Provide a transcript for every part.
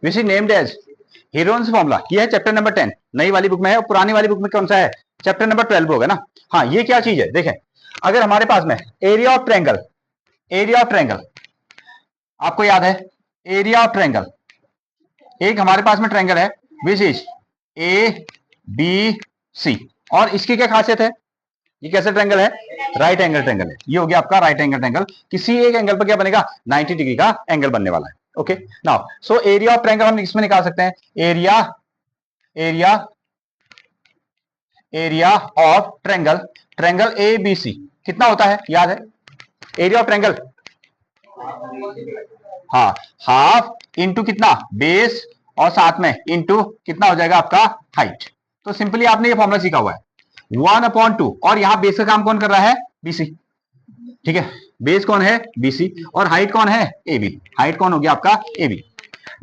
Which is named as Heron's formula. ये है chapter number 10, नई वाली बुक में है, और पुरानी वाली बुक में कौन सा है, चैप्टर नंबर 12 होगा ना। हाँ, ये क्या चीज है देखें, अगर हमारे पास में area of triangle, area of triangle आपको याद है, एरिया ऑफ ट्रायंगल, एक हमारे पास में ट्रायंगल है विच इज ए बी सी, और इसकी क्या खासियत है, ये कैसा ट्रायंगल है, राइट एंगल ट्रायंगल है। ये हो गया आपका राइट एंगल ट्रायंगल, किसी एक एंगल पर क्या बनेगा, 90 डिग्री का एंगल बनने वाला है। Okay, now so area of triangle हम इसमें निकाल सकते हैं, area area area of triangle, triangle A B C कितना होता है, याद है एरिया ऑफ ट्रायंगल, हाँ हाफ इंटू कितना बेस, और साथ में इंटू कितना हो जाएगा आपका हाइट। तो सिंपली आपने ये फॉर्मूला सीखा हुआ है 1/2, और यहां बेस का काम कौन कर रहा है, बीसी, ठीक है, बेस कौन है, बीसी, और हाइट कौन है, एबी, हाइट कौन हो गया आपका, एबी।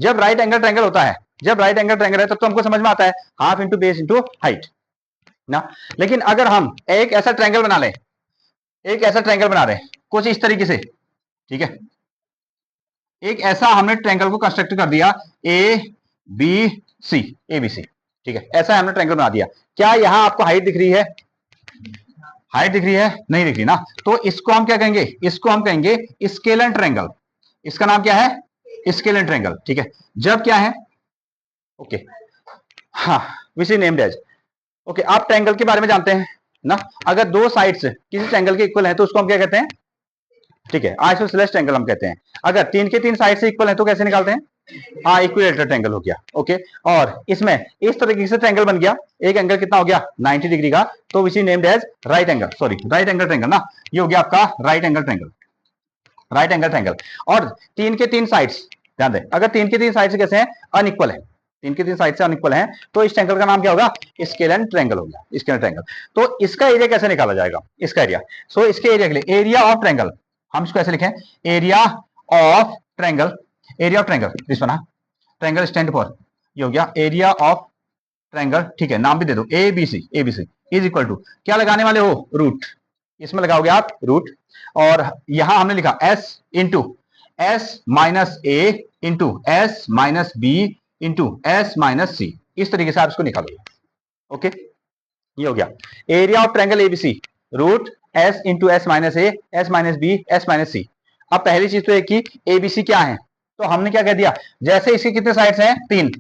जब राइट एंगल ट्रायंगल होता है, जब राइट एंगल ट्रायंगल है, तब तो हमको समझ में आता है half into base into height ना। लेकिन अगर हम एक ऐसा ट्रायंगल बना लें, एक ऐसा ट्रायंगल बना रहे हैं कुछ इस तरीके से, ठीक है, एक ऐसा हमने ट्रायंगल को कंस्ट्रक्ट कर दिया ए बी सी, ए बी सी, ठीक है, ऐसा हमने ट्रायंगल बना दिया। क्या यहां आपको हाइट दिख रही है, हाइट दिख रही है, नहीं दिख रही ना, तो इसको हम क्या कहेंगे, इसको हम कहेंगे स्केलर ट्रायंगल, इसका नाम क्या है, स्केलर ट्रायंगल, ठीक है। जब क्या है, ओके, हाँ which is named as, okay, आप ट्रायंगल के बारे में जानते हैं ना, अगर दो साइड्स किसी ट्रायंगल के इक्वल है तो उसको हम क्या कहते हैं, ठीक है, आइसोसेलेस ट्रायंगल हम कहते हैं। अगर तीन के तीन साइड से इक्वल है तो कैसे निकालते हैं, हाँ इक्विलेटरल ट्रायंगल हो गया। ओके, और इसमें इस तरीके से ट्रायंगल बन गया, एक एंगल कितना हो गया 90 डिग्री का, तो which is named as right angle, sorry right angle triangle ना, ये हो गया आपका right angle triangle, right angle triangle. और तीन के तीन साइड्स, ध्यान दें, अगर तीन के तीन साइड्स कैसे हैं, अनइक्वल है, तीन के तीन साइड से अनइक्वल है, तो इस ट्रायंगल का नाम क्या होगा, स्केलर ट्रायंगल हो गया, स्केलर ट्रायंगल। तो इसका एरिया कैसे निकाला जाएगा, इसका एरिया, सो इसके एरिया के लिए एरिया ऑफ ट्रायंगल, हम इसको ऐसे लिखें, area of triangle, area of triangle, this one, triangle stand for, ये हो गया एरिया ऑफ ट्रायंगल, ठीक है, नाम भी दे दो A B C, A B C is equal to क्या लगाने वाले हो, रूट, इसमें लगाओगे आप रूट, और यहां हमने लिखा S into S minus A into S minus B into S minus C, इस तरीके से आप इसको निकालोगे। ओके, ये हो गया area of triangle ABC, root S into S minus A, S minus B, S minus c. अब पहली चीज तो एक की एबीसी क्या है, तो हमने क्या कह दिया, जैसे इसके कितने साइड्स हैं, तीन,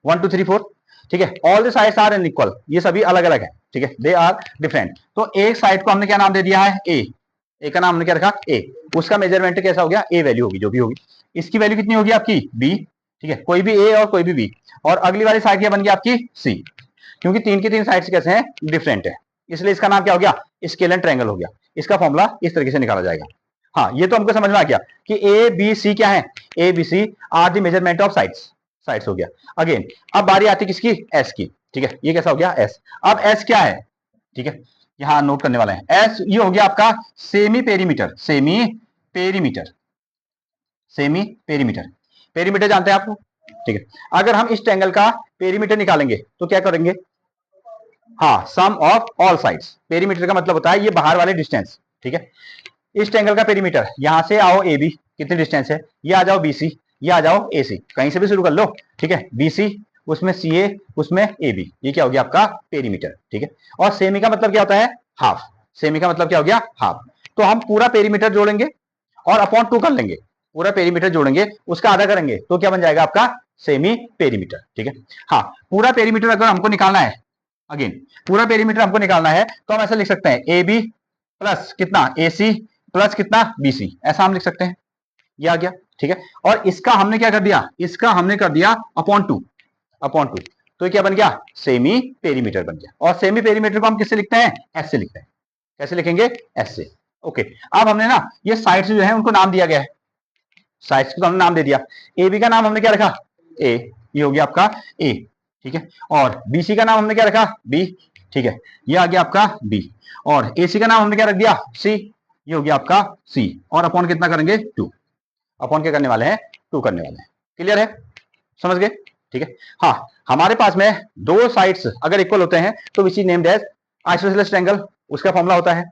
1 2 3 4, ठीक है, all the sides are unequal, ये सभी अलग अलग है, ठीक है, दे आर डिफरेंट। तो एक साइड को हमने क्या नाम दे दिया है, ए का नाम हमने क्या रखा, ए, उसका मेजरमेंट कैसा हो गया, ए वैल्यू होगी जो भी होगी, इसकी वैल्यू कितनी होगी आपकी, बी, ठीक है, कोई भी ए और कोई भी बी, और अगली वाली साइड क्या बन गई आपकी, सी, क्योंकि तीन की तीन साइड्स कैसे हैं, डिफरेंट है, इसलिए इसका नाम क्या हो गया, स्केलर ट्रायंगल हो गया। इसका फॉर्मूला इस तरीके से निकाला जाएगा। हाँ, ये तो हमको समझ में आ गया कि ए बी सी क्या है, A B C are the measurement of sides, sides हो गया। अगेन अब बारी आती किसकी, एस की, ठीक है, ये कैसा हो गया एस। अब एस क्या है, ठीक है, यहां नोट करने वाले हैं, एस ये हो गया आपका semi perimeter, semi perimeter, semi perimeter, perimeter जानते हैं आप, ठीक है। अगर हम इस ट्रायंगल का पेरीमीटर निकालेंगे तो क्या करेंगे, हाँ सम ऑफ ऑल साइड्स, पेरीमीटर का मतलब होता है ये बाहर वाले डिस्टेंस, ठीक है। इस ट्रायंगल का पेरीमीटर, यहां से आओ ए बी कितनी डिस्टेंस है, ये आ जाओ बी सी, ये आ जाओ ए सी, कहीं से भी शुरू कर लो, ठीक है, बी सी उसमें सी ए उसमें ए बी, ये क्या हो गया आपका पेरीमीटर, ठीक है। और सेमी का मतलब क्या होता है, हाफ, सेमी का मतलब क्या हो गया, हाफ। तो हम पूरा पेरीमीटर जोड़ेंगे और अपॉन 2 कर लेंगे, पूरा पेरीमीटर जोड़ेंगे उसका आधा करेंगे तो क्या बन जाएगा आपका सेमी पेरीमीटर, ठीक है। हाँ, पूरा पेरीमीटर अगर हमको निकालना है, अगेन पूरा पेरीमीटर हमको निकालना है तो हम ऐसे लिख सकते हैं ए बी प्लस कितना ए सी प्लस कितना बी सी, ऐसा हम लिख सकते हैं, ये आ गया, ठीक है। और इसका हमने क्या कर दिया, इसका हमने कर दिया अपॉन 2, अपॉन 2, तो क्या बन गया, सेमी पेरीमीटर बन गया। और सेमी पेरीमीटर को हम किससे लिखते हैं, एस से लिखते हैं, कैसे लिखेंगे, एस से। ओके, अब हमने ना ये साइड्स जो है उनको नाम दिया गया है, साइड्स को तो हमने नाम दे दिया, ए बी का नाम हमने क्या रखा, ए, ये हो गया आपका ए, ठीक है, और बीसी का नाम हमने क्या रखा, बी, ठीक है, ये आ गया आपका बी, और एसी का नाम हमने क्या रख दिया, सी, ये हो गया आपका सी, और अपॉन कितना करेंगे 2, अपॉन क्या करने वाले हैं, 2 करने वाले हैं। क्लियर है, समझ गए, ठीक है। हाँ, हमारे पास में दो साइड्स अगर इक्वल होते हैं तो which is named as isosceles triangle, उसका फॉर्मूला होता है।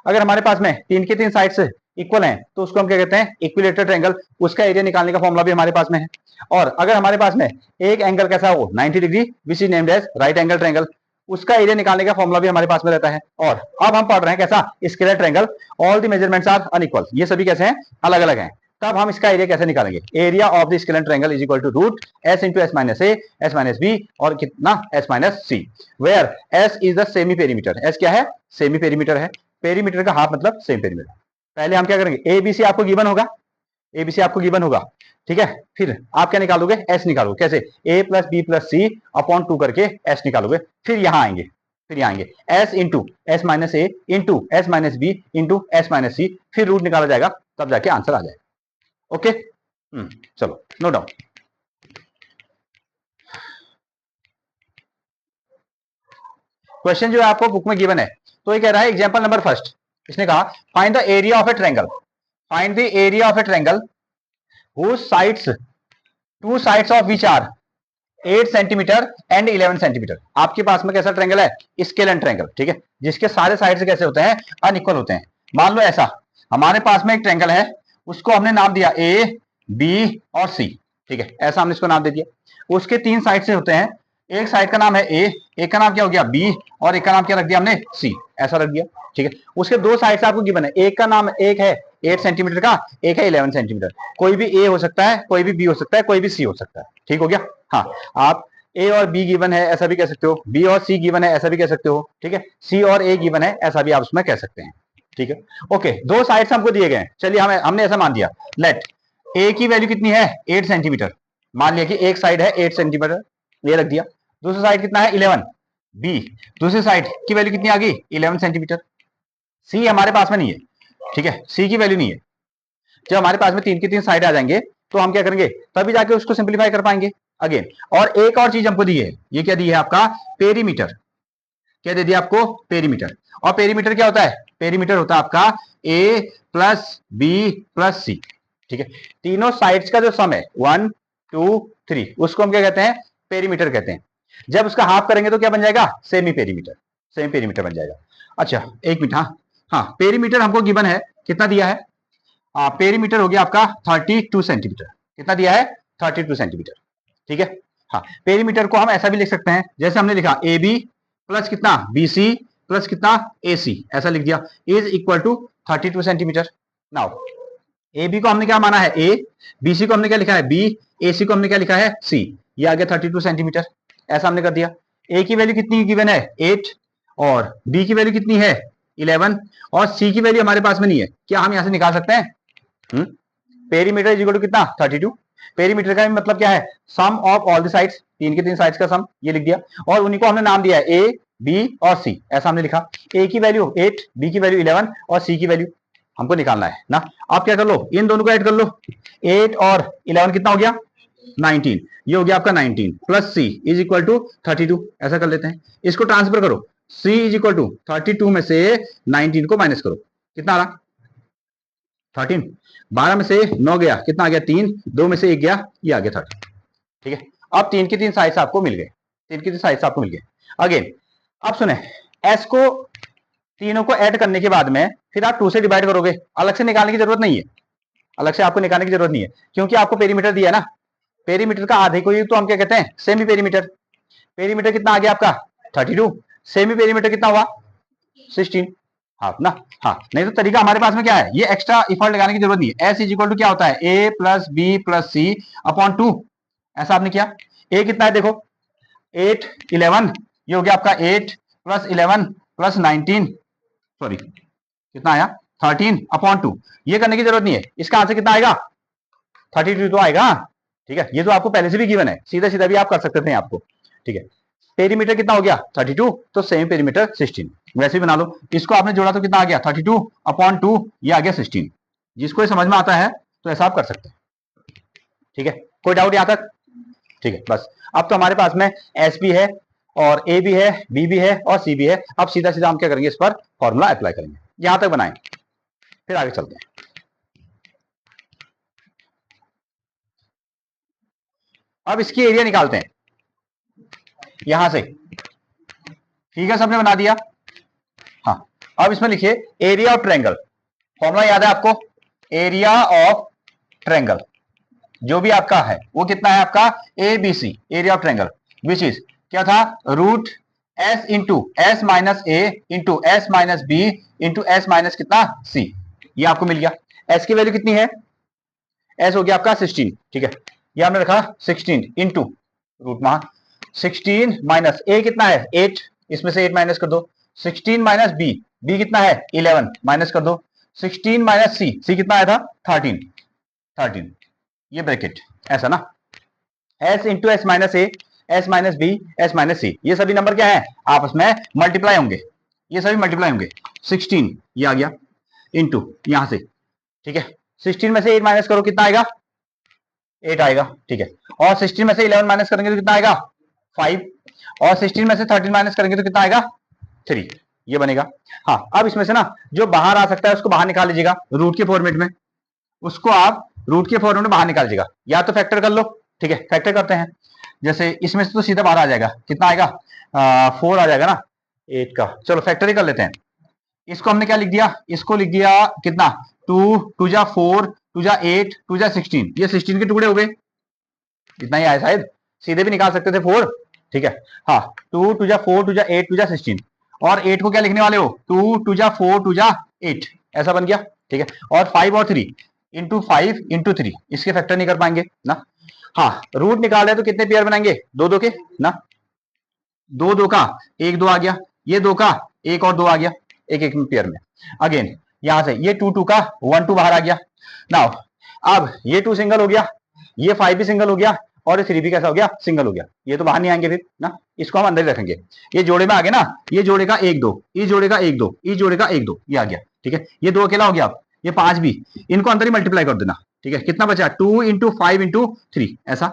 अगर हमारे पास में तीन के तीन साइड्स इक्वल हैं तो उसको हम क्या कहते हैं, इक्विलेटरल ट्रायंगल। उसका एरिया निकालने का फॉर्मूला भी हमारे पास में है। और अगर हमारे पास में एक एंगल कैसा हो 90 degree which is named as right angle triangle, उसका एरिया निकालने का फॉर्मूला भी हमारे पास में रहता है। और अब हम पढ़ रहे हैं कैसा, scalar triangle, all the measurements are unequal, ये सभी कैसे हैं, अलग अलग हैं। तब हम इसका एरिया कैसे निकालेंगे, area of the scalar triangle is equal to root S into S minus A S minus B और कितना S minus C, where S is the semi perimeter. S क्या है, सेमी पेरीमीटर है। पेरीमीटर का half मतलब semi perimeter. पहले हम क्या करेंगे, एबीसी आपको गिवन होगा, एबीसी आपको गिवन होगा, ठीक है। फिर आप क्या निकालोगे, एस निकालोगे। कैसे, ए plus B plus C upon 2 करके एस निकालोगे। फिर यहां आएंगे, फिर यहाँ आएंगे S into S minus A into S minus B into S minus C, फिर रूट निकाला जाएगा, तब जाके आंसर आ जाएगा। ओके, चलो नो डाउट। क्वेश्चन जो है आपको बुक में गिवन है, तो ये कह रहा है एग्जांपल नंबर फर्स्ट, इसने कहा find the area of A triangle, find the area of A triangle whose sides, two sides of which are 8 centimetre and 11 centimetre. आपके पास में कैसा ट्रायंगल है, स्केलन ट्रायंगल, ठीक है, जिसके सारे साइड कैसे होते हैं, अनइक्वल होते हैं। मान लो ऐसा हमारे पास में एक ट्रायंगल है, उसको हमने नाम दिया ए बी और सी, ठीक है, ऐसा हमने इसको नाम दे दिया। उसके 3 साइड से होते हैं, एक साइड का नाम है ए, एक का नाम क्या हो गया बी, और एक का नाम क्या रख दिया हमने सी, ऐसा रख दिया, ठीक है। उसके 2 साइड से आपको गिवन है, एक का नाम एक है 8 सेंटीमीटर का, एक है 11 सेंटीमीटर। कोई भी ए हो सकता है, कोई भी बी हो सकता है, कोई भी सी हो सकता है, ठीक हो गया। हाँ, आप ए और बी गिवन है ऐसा भी कह सकते हो, बी और सी गिवन है ऐसा भी कह सकते हो, ठीक है, सी और ए गिवन है ऐसा भी आप उसमें कह सकते हैं, ठीक है। ओके, 2 साइड्स हमको दिए गए हैं, चलिए हमने ऐसा मान दिया, लेट ए की वैल्यू कितनी है 8 सेंटीमीटर, मान लिया कि एक साइड है 8 सेंटीमीटर, ये रख दिया। दूसरा साइड कितना है 11, बी, दूसरी साइड की वैल्यू कितनी आ गई 11 सेंटीमीटर। सी हमारे पास में नहीं है, ठीक है, सी की वैल्यू नहीं है। जब हमारे पास में 3 की 3 साइड आ जाएंगे तो हम क्या करेंगे, तभी जाके उसको सिंप्लीफाई कर पाएंगे अगेन। और एक और चीज हमको दी है, ये क्या दी है आपका पेरीमीटर, क्या दे दिया आपको पेरीमीटर। और पेरीमीटर क्या होता है, पेरीमीटर होता है आपका ए प्लस बी प्लस सी, ठीक है, तीनों साइड्स का जो सम है 1 2 3, उसको हम क्या कहते हैं, पेरीमीटर कहते हैं। जब उसका हाफ करेंगे तो क्या बन जाएगा, सेमी पेरीमीटर, सेमी पेरीमीटर बन जाएगा। अच्छा एक मिनट, हाँ हाँ, पेरीमीटर हमको गिवन है, कितना दिया है, पेरीमीटर हो गया आपका 32 सेंटीमीटर, कितना दिया है 32 सेंटीमीटर, ठीक है। हाँ, पेरीमीटर को हम ऐसा भी लिख सकते हैं, जैसे हमने लिखा ए बी प्लस कितना बी सी प्लस कितना ए सी, ऐसा लिख दिया, is equal to 32 centimetre. Now A B को हमने क्या माना है ए, बी सी को हमने क्या लिखा है बी, ए सी को हमने क्या लिखा है सी, ये आ गया 32 सेंटीमीटर, ऐसा हमने कर दिया। ए की वैल्यू कितनी गिवन है 8, और बी की वैल्यू कितनी है 11, और सी की वैल्यू हमारे पास में नहीं है, क्या हम यहां से निकाल सकते हैं, पेरीमीटर इज इक्वल टू कितना 32। पेरीमीटर का मतलब क्या है, सम ऑफ ऑल द साइड्स, 3 के 3 साइड्स का सम, ये लिख दिया। और उन्हीं को हमने नाम दिया है ए बी और सी, ऐसा हमने लिखा। ए की वैल्यू 8, बी की वैल्यू 11 और सी की वैल्यू हमको निकालना है ना। आप क्या कर लो, इन दोनों को ऐड कर लो, 8 और 11 कितना हो गया 19, ये हो गया आपका 19 plus C is equal to 32, ऐसा कर लेते हैं। इसको ट्रांसफर करो, सी इज इक्वल टू 32 में से 19 को माइनस करो, कितना आ रहा 13, 12 में से 9 गया, कितना आ गया 3, 2 में से 1 गया, ये आ गया 13, ठीक है। अब 3 की 3 साइड्स आपको मिल गए, 3 की 3 साइड्स आपको मिल गए। अगेन अब सुने, एस को तीनों को ऐड करने के बाद में फिर आप 2 से डिवाइड करोगे, अलग से निकालने की जरूरत नहीं है, अलग से आपको निकालने की जरूरत नहीं है, क्योंकि आपको पेरीमीटर दिया है ना। पेरीमीटर का आधे को ही तो हम क्या कहते हैं सेमी पेरीमीटर। पेरीमीटर कितना आ गया आपका 32, सेमी पेरीमीटर कितना हुआ 16, हाँ ना। हाँ, नहीं तो तरीका हमारे पास में क्या है, ये एक्स्ट्रा इफर्ट लगाने की जरूरत नहीं है। एस इज इक्वल टू क्या होता है ए plus B plus C upon 2, ऐसा आपने किया। ए कितना है देखो 8 11, ये हो गया आपका 8 प्लस 11 प्लस 19, सॉरी कितना आया 13 अपॉन 2, ये करने की जरूरत नहीं है। इसका आंसर कितना आएगा 32 तो आएगा, ठीक है। ये तो आपको पहले से भी गिवन है, सीधा सीधा भी आप कर सकते थे आपको, ठीक है। पेरीमीटर कितना हो गया 32, तो सेमी पेरीमीटर 16, वैसे भी बना लो। इसको आपने जोड़ा तो कितना आ गया 32 अपॉन 2, ये आ गया 16। जिसको ये समझ में आता है तो ऐसा आप कर सकते हैं, ठीक है। कोई डाउट यहां तक, ठीक है। बस अब तो हमारे पास में एस भी है और ए भी है, बी भी है और सी भी है। अब सीधा सीधा हम क्या करेंगे, इस पर फॉर्मूला अप्लाई करेंगे, यहां तक बनाएं, फिर आगे चलते हैं। अब इसकी एरिया निकालते हैं यहां से, ठीक है, सबने बना दिया। हाँ, अब इसमें लिखिए एरिया ऑफ ट्रायंगल, फॉर्मूला याद है आपको, एरिया ऑफ ट्रायंगल जो भी आपका है वो कितना है आपका, A B C, area of triangle which is क्या था, root S into S minus A into S minus B into S minus कितना सी, ये आपको मिल गया। एस की वैल्यू कितनी है, एस हो गया आपका 16, ठीक है, ये हमने रखा 16 इंटू रूट में 16 माइनस ए कितना है 8, इसमें से 8 माइनस कर दो, 16 माइनस बी, बी कितना है 11 माइनस कर दो, 16 माइनस सी, सी कितना आया था 13, 13 ये ब्रैकेट ऐसा ना, एस इंटू एस माइनस ए, S minus B, S minus C, ये सभी नंबर क्या है आपस में मल्टीप्लाई होंगे, ये सभी मल्टीप्लाई होंगे, 16 ये आ गया इंटू यहां से, ठीक है, 16 में से 8 माइनस करो कितना आएगा 8 आएगा, ठीक है, और 16 में से 11 माइनस करेंगे तो कितना आएगा 5, और 16 में से 13 माइनस करेंगे तो कितना आएगा 3, ये बनेगा। हाँ अब इसमें से ना जो बाहर आ सकता है उसको बाहर निकाल लीजिएगा रूट के फॉर्मेट में, उसको आप रूट के फॉर्मेट में बाहर निकाल लीजिएगा, या तो फैक्टर कर लो, ठीक है, फैक्टर करते हैं, जैसे इसमें से तो सीधा बाहर आ जाएगा, कितना आएगा 4 आ जाएगा ना 8 का, चलो फैक्टर ही कर लेते हैं। इसको हमने क्या लिख दिया, इसको लिख दिया कितना 2 2 जा 4 2 जा 8 2 जा 16, ये 16 के टुकड़े हो गए, इतना ही आया शायद, सीधे भी निकाल सकते थे 4, ठीक है, हाँ 2 2 जा 4 2 जा 8 2 जा 16, और 8 को क्या लिखने वाले हो 2 2 जा 4 2 जा 8, ऐसा बन गया, ठीक है, और 5 और 3 इंटू 5 इंटू 3, इसके फैक्टर नहीं कर पाएंगे ना, हाँ रूट निकाल रहे तो कितने पेयर बनाएंगे 2 2 के ना, 2 2 का 1 2 आ गया, ये 2 का 1 और 2 आ गया, एक एक पेयर में, अगेन यहां से ये 2 2 का 1 2 बाहर आ गया, नाउ अब ये 2 सिंगल हो गया, ये 5 भी सिंगल हो गया, और ये 3 भी कैसा हो गया सिंगल हो गया, ये तो बाहर नहीं आएंगे फिर ना, इसको हम अंदर ही रखेंगे, ये जोड़े में आ गए ना, ये जोड़ेगा 1 2, ये जोड़ेगा 1 2, ये जोड़ेगा 1 2, ये आ गया, ठीक है, ये 2 अकेला हो गया, अब ये 5 भी, इनको अंदर ही मल्टीप्लाई कर देना, ठीक है, कितना बचा 2 इंटू 5 इंटू 3 ऐसा,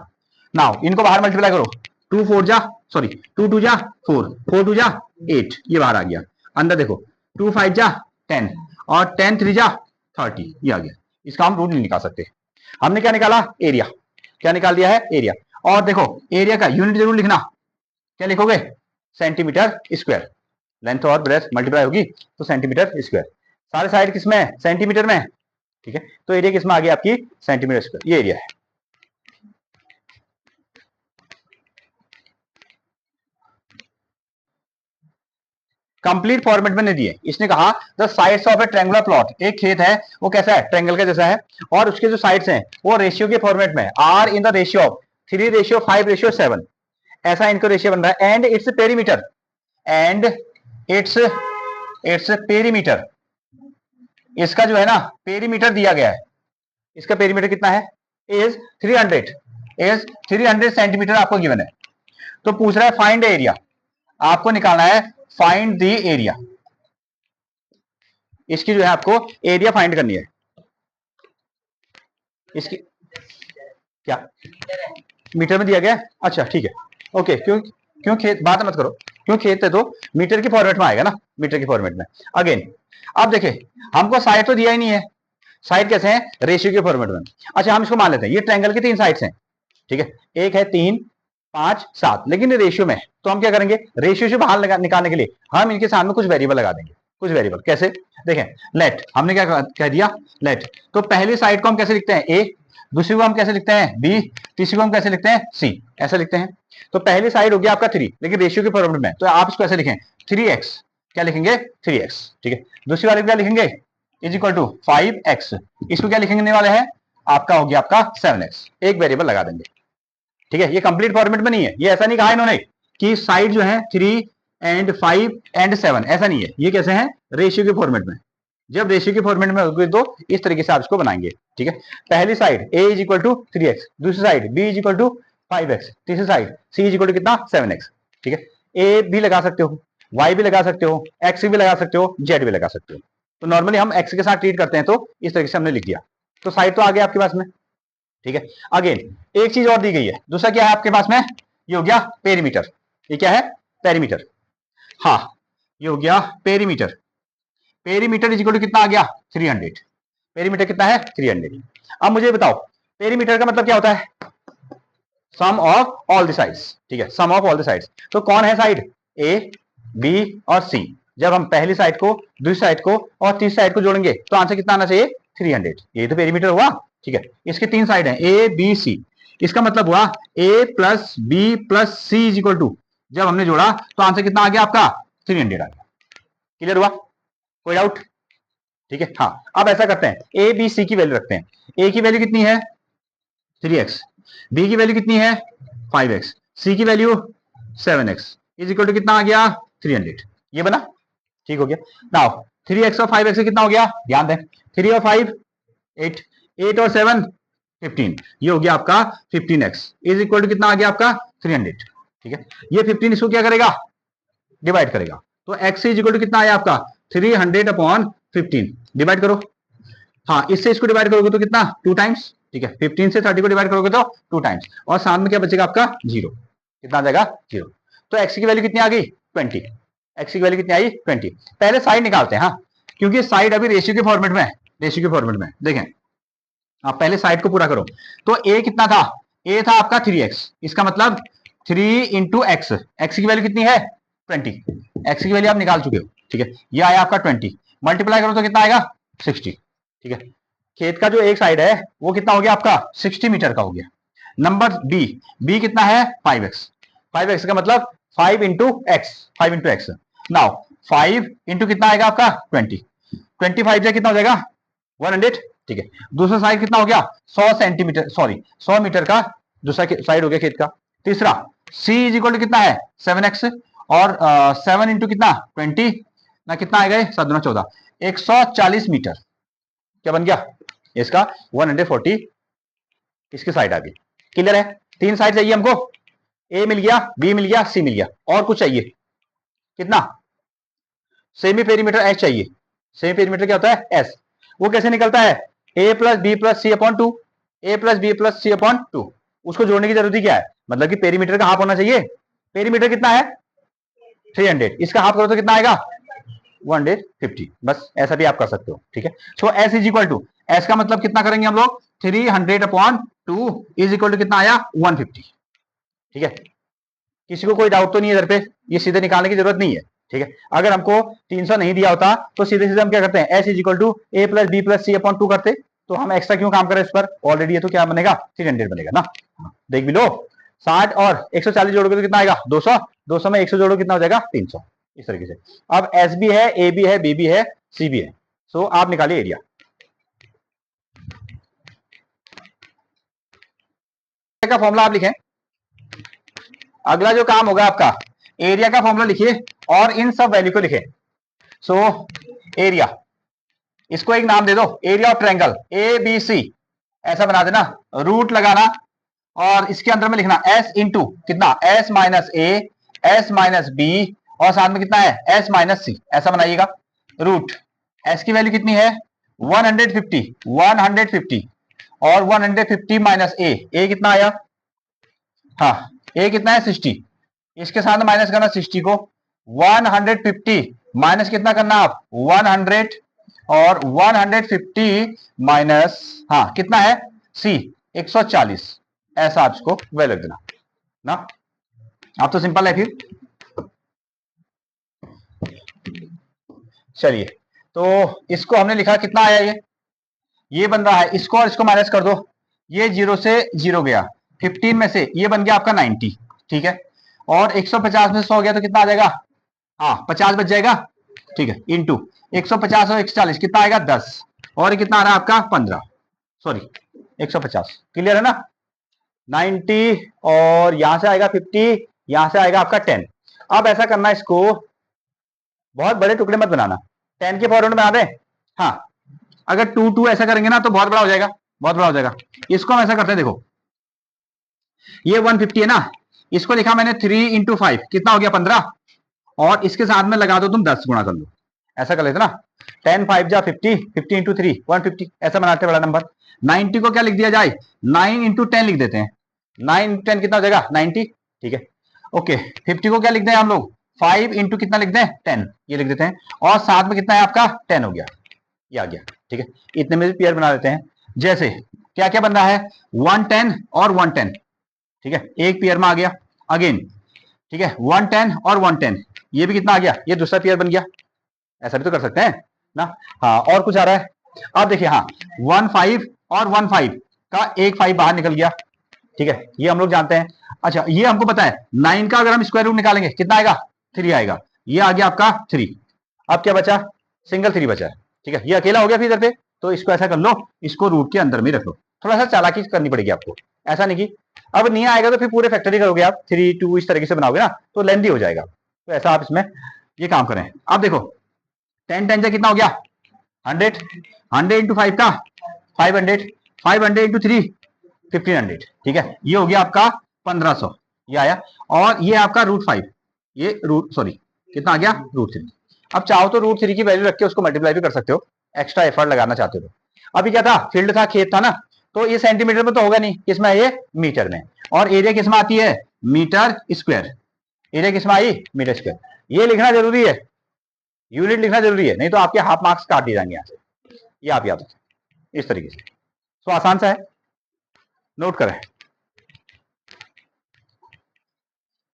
नाउ इनको बाहर मल्टीप्लाई करो, 2 4 जा सॉरी 2 2 जा 4 4 2 जा 8, ये बाहर आ गया, अंदर देखो 2 5 जा 10 और 10 3 जा 30, ये आ गया, इसका हम रूट नहीं निकाल सकते, हमने क्या निकाला एरिया, क्या निकाल दिया है एरिया, और देखो एरिया का यूनिट जरूर लिखना, क्या लिखोगे सेंटीमीटर स्क्वायर, लेंथ और ब्रेथ मल्टीप्लाई होगी तो सेंटीमीटर स्क्वायर, सारे साइड किसमें है सेंटीमीटर में, ठीक है, तो एरिया किसमें आ गया आपकी सेंटीमीटर स्क्वायर, ये एरिया है। कंप्लीट फॉर्मेट में नहीं दिए, इसने कहा the sides of A triangular plot, एक खेत है वो कैसा है ट्रायंगल के जैसा है, और उसके जो साइड्स हैं वो रेशियो के फॉर्मेट में are in the ratio of 3:5:7, ऐसा इनका रेशियो बन रहा है, and its perimeter, and its perimeter, इसका जो है ना पेरीमीटर दिया गया है, इसका पेरीमीटर कितना है इज 300 सेंटीमीटर आपको गिवन है, तो पूछ रहा है फाइंड एरिया, आपको निकालना है फाइंड द एरिया, इसकी जो है आपको एरिया फाइंड करनी है, इसकी क्या मीटर में दिया गया, अच्छा ठीक है, ओके, क्यों क्यों खेत बात मत करो, क्यों खेत है तो मीटर के फॉर्मेट में आएगा ना, मीटर के फॉर्मेट में, अगेन अब देखें हमको साइड तो दिया ही नहीं है, साइड कैसे है रेशियो के फॉर्मेट में, अच्छा हम इसको मान लेते हैं ये ट्रायंगल के 3 साइड्स हैं, ठीक है, एक है 3 5 7, लेकिन ये रेशियो में है, तो हम क्या करेंगे रेशियो से बाहर निकालने के लिए हम इनके सामने कुछ वेरिएबल लगा देंगे, कुछ वेरिएबल कैसे देखें, लेट हमने क्या कह दिया लेट, तो पहली साइड को हम कैसे लिखते हैं ए, दूसरी को हम कैसे लिखते हैं बी, तीसरी को हम कैसे लिखते हैं सी, ऐसा लिखते हैं, तो पहली साइड हो गया आपका 3, लेकिन रेशियो के फॉर्मेट में, तो आप इसको ऐसे लिखें 3x, क्या लिखेंगे 3x, ठीक है, दूसरी वाले क्या लिखेंगे इज इक्वल टू 5x, इसको क्या लिखेंगे वाले हैं आपका हो गया आपका 7x, एक वेरिएबल लगा देंगे, ठीक है, ये कंप्लीट फॉर्मेट में नहीं है, ये ऐसा नहीं कहा इन्होंने कि साइड जो है 3 एंड 5 एंड 7, ऐसा नहीं है, ये कैसे है रेशियो के फॉर्मेट में, जब रेशियो के फॉर्मेट में होगी तो इस तरीके से आप इसको बनाएंगे, ठीक है, पहली side a is equal to 3x, दूसरी side b is equal to 5x, तीसरी side c is equal to कितना 7x, ठीक है, a भी लगा सकते हो, y भी लगा सकते हो, x भी लगा सकते हो, z भी लगा सकते हो, तो नॉर्मली हम x के साथ ट्रीट करते हैं, तो इस तरीके से हमने लिख दिया, तो साइड तो आ गया आपके पास में, ठीक है, अगेन एक चीज और दी गई है, दूसरा क्या है आपके पास में, ये हो गया पेरीमीटर, ये क्या है पेरीमीटर, हाँ ये हो गया perimeter, perimeter is equal to कितना आ गया 300, पेरीमीटर कितना है 300, अब मुझे बताओ पेरीमीटर का मतलब क्या होता है सम ऑफ ऑल द साइड्स, ठीक है, सम ऑफ ऑल द साइड्स, तो कौन है साइड ए बी और सी, जब हम पहली साइड को, दूसरी साइड को और तीसरी साइड को जोड़ेंगे तो आंसर कितना आना चाहिए? 300। ये तो पेरीमीटर हुआ, ठीक है। इसके 3 साइड हैं, ए बी सी। इसका मतलब हुआ A plus B plus C is equal to, जब हमने जोड़ा तो आंसर कितना आ गया आपका? 300 आ गया। क्लियर हुआ? कोई डाउट? ठीक है। हाँ, अब ऐसा करते हैं, ए बी सी की वैल्यू रखते हैं। ए की वैल्यू कितनी है? 3x। बी की वैल्यू कितनी है? 5x। सी की value 7x is equal to कितना आ गया? 300। ये बना, ठीक हो गया। नाउ 3x और 5x से कितना हो गया? ध्यान दें, 3 और 5 8, 8 और 7 15। ये हो गया आपका 15x इज इक्वल टू कितना आ गया आपका? 300। ठीक है, ये 15 इसको क्या करेगा? डिवाइड करेगा। तो x इज इक्वल टू कितना आया आपका? 300 अपॉन 15। डिवाइड करो। हाँ, इससे इसको डिवाइड करोगे तो कितना? 2 टाइम्स। ठीक है, 15 से 30 को डिवाइड करोगे तो 2 टाइम्स, और साथ में क्या बचेगा आपका? 0। कितना आ जाएगा? 0। तो x की वैल्यू कितनी आ गई? 20। x की वैल्यू कितनी आई? 20। पहले साइड निकालते हैं, हाँ, क्योंकि साइड अभी रेशियो के फॉर्मेट में है। रेशियो के फॉर्मेट में देखें, आप पहले साइड को पूरा करो। तो a कितना था? a था आपका 3x। इसका मतलब 3 इंटू एक्स। एक्स की वैल्यू कितनी है? 20। x की वैल्यू आप निकाल चुके हो, ठीक है। ये आया आपका 20, मल्टीप्लाई करो तो कितना आएगा? 60। ठीक है, खेत का जो एक साइड है वो कितना हो गया आपका? 60 मीटर का हो गया। नंबर बी, बी कितना है? 5x। 5x का मतलब 5 into x, 5 into x. Now 5 into कितना आएगा आपका? 20। 25 से कितना हो जाएगा? 100। ठीक है, दूसरा साइड कितना हो गया? 100 सेंटीमीटर, सॉरी 100 मीटर का दूसरा साइड हो गया खेत का। तीसरा c इज इक्वल टू कितना है? 7x, और 7 इंटू कितना? 20 ना, कितना आएगा? 7 दूना 14, 140 मीटर। क्या बन गया इसका? 140 इसकी साइड आ गई। क्लियर है? 3 साइड चाहिए हमको, ए मिल गया, बी मिल गया, सी मिल गया, और कुछ चाहिए कितना? सेमी पेरीमीटर एस चाहिए। सेमी पेरीमीटर क्या होता है? एस। वो कैसे निकलता है? ए plus B plus C upon 2। ए plus B plus C upon 2। उसको जोड़ने की जरूरत ही क्या है? मतलब कि पेरीमीटर का हाफ होना चाहिए। पेरीमीटर कितना है? 300। इसका हाफ करो तो कितना आएगा? 150। बस ऐसा भी आप कर सकते हो, ठीक है। So S is equal to, S का मतलब कितना करेंगे हम लोग? 300 अपॉन 2 इज इक्वल टू कितना आया? 150। ठीक है, किसी को कोई डाउट तो नहीं है इधर पे? ये सीधे निकालने की जरूरत नहीं है, ठीक है। अगर हमको 300 नहीं दिया होता तो सीधे सीधे हम क्या करते हैं? S is equal to A plus B plus C upon 2 करते। तो हम एक्स्ट्रा क्यों काम करें इस पर? ऑलरेडी ये तो क्या बनेगा? 300 बनेगा ना। देख भी लो, 60 और 140 जोड़ोगे तो कितना आएगा? 200। 200 में 100 जोड़ो कितना हो जाएगा? 300। इस तरीके से। अब एस भी है, ए भी है, बी भी है, सी भी है। सो आप निकालिए एरिया। का फॉर्मूला आप लिखें। अगला जो काम होगा आपका, एरिया का फॉर्मूला लिखिए और इन सब वैल्यू को लिखें। सो एरिया, इसको एक नाम दे दो, area of triangle A B C. ऐसा बना देना, रूट लगाना, और इसके अंदर में लिखना एस इंटू कितना? एस माइनस ए, एस माइनस बी, और साथ में कितना है? एस माइनस सी। ऐसा बनाइएगा। रूट एस की वैल्यू कितनी है? 150। 150 और 150 माइनस ए कितना आया? हाँ, ए कितना है? 60। इसके साथ माइनस करना 60 को। 150 माइनस कितना करना आप? 100, और 150 माइनस, हाँ कितना है? सी 140। ऐसा आप इसको वैल्यू देना ना। आप तो सिंपल है फिर। चलिए, तो इसको हमने लिखा, कितना आया? ये बन रहा है, इसको और इसको माइनस कर दो। ये 0 से 0 गया, 15 में से ये बन गया आपका 90। ठीक है, और 150 में से 100 गया तो कितना आ जाएगा? हाँ 50 बच जाएगा। ठीक है, इंटू 150 और 140 कितना आएगा? 10, और कितना आ रहा है आपका? 15, सॉरी 150। क्लियर है ना? 90, और यहां से आएगा 50, यहां से आएगा आपका 10। अब ऐसा करना, इसको बहुत बड़े टुकड़े मत बनाना, 10 के फॉर्मेट में बना दें। हाँ, अगर 2 2 ऐसा करेंगे ना तो बहुत बड़ा हो जाएगा, बहुत बड़ा हो जाएगा। इसको हम ऐसा करते हैं, देखो ये 150 है ना, इसको लिखा मैंने 3 इंटू 5, कितना हो गया? 15, और इसके साथ में लगा दो तुम 10 गुणा कर लो। ऐसा कर लेते ना, 10 5 जा 50, 50 इंटू 3 150। ऐसा बनाते बड़ा नंबर। 90 को क्या लिख दिया जाए? 9 इंटू 10 लिख देते हैं। 9 इंटू 10 कितना हो जाएगा? 90। ठीक है, ओके। 50 को क्या लिख दें हम लोग? 5 इंटू कितना लिख दें? 10, ये लिख देते हैं, और साथ में कितना है आपका? 10 हो गया, ये आ गया। ठीक है, इतने में भी पेयर बना देते हैं। जैसे क्या क्या बन रहा है? 110 और 110। ठीक है, एक पेयर में आ गया। अगेन ठीक है, 110 और 110, ये भी कितना आ गया? ये दूसरा पेयर बन गया। ऐसा भी तो कर सकते हैं ना। हाँ, और कुछ आ रहा है? अब देखिए, हाँ 1 5 और 1 5 का एक 5 बाहर निकल गया, ठीक है, ये हम लोग जानते हैं। अच्छा, ये हमको पता है 9 का अगर हम स्क्वायर रूट निकालेंगे कितना आएगा? 3 आएगा। ये आ गया आपका 3। अब क्या बचा? सिंगल 3 बचा है, ठीक है, ये अकेला हो गया फिर इधर पे, तो इसको ऐसा कर लो, इसको रूट के अंदर में रख लो। थोड़ा सा चालाकी करनी पड़ेगी आपको, ऐसा नहीं कि अब नहीं आएगा तो फिर पूरे फैक्टरी करोगे आप, 3 2 इस तरीके से बनाओगे ना, तो लेंदी हो जाएगा। तो ऐसा आप इसमें ये काम करें। अब देखो 10 10 से कितना हो गया? 100। 100 इंटू 5 का 500। 500 इंटू 3 1500, ठीक है, ये हो गया आपका 1500, ये आया। और ये आपका √5, ये रूट सॉरी कितना आ गया? √3। अब चाहो तो √3 की वैल्यू रख के उसको मल्टीप्लाई भी कर सकते हो, एक्स्ट्रा एफर्ट लगाना चाहते हो तो। अभी क्या था? फील्ड था, खेत था ना, तो ये सेंटीमीटर में तो होगा नहीं, किसमें है ये? मीटर में। और एरिया किसमें आती है? Metre square. एरिया किसमें आई? Metre square. ये लिखना जरूरी है, यूनिट लिखना जरूरी है, नहीं तो आपके हाफ मार्क्स काट दिए जाएंगे यहाँ से। ये आप याद रखें इस तरीके से। तो आसान सा है, नोट करें।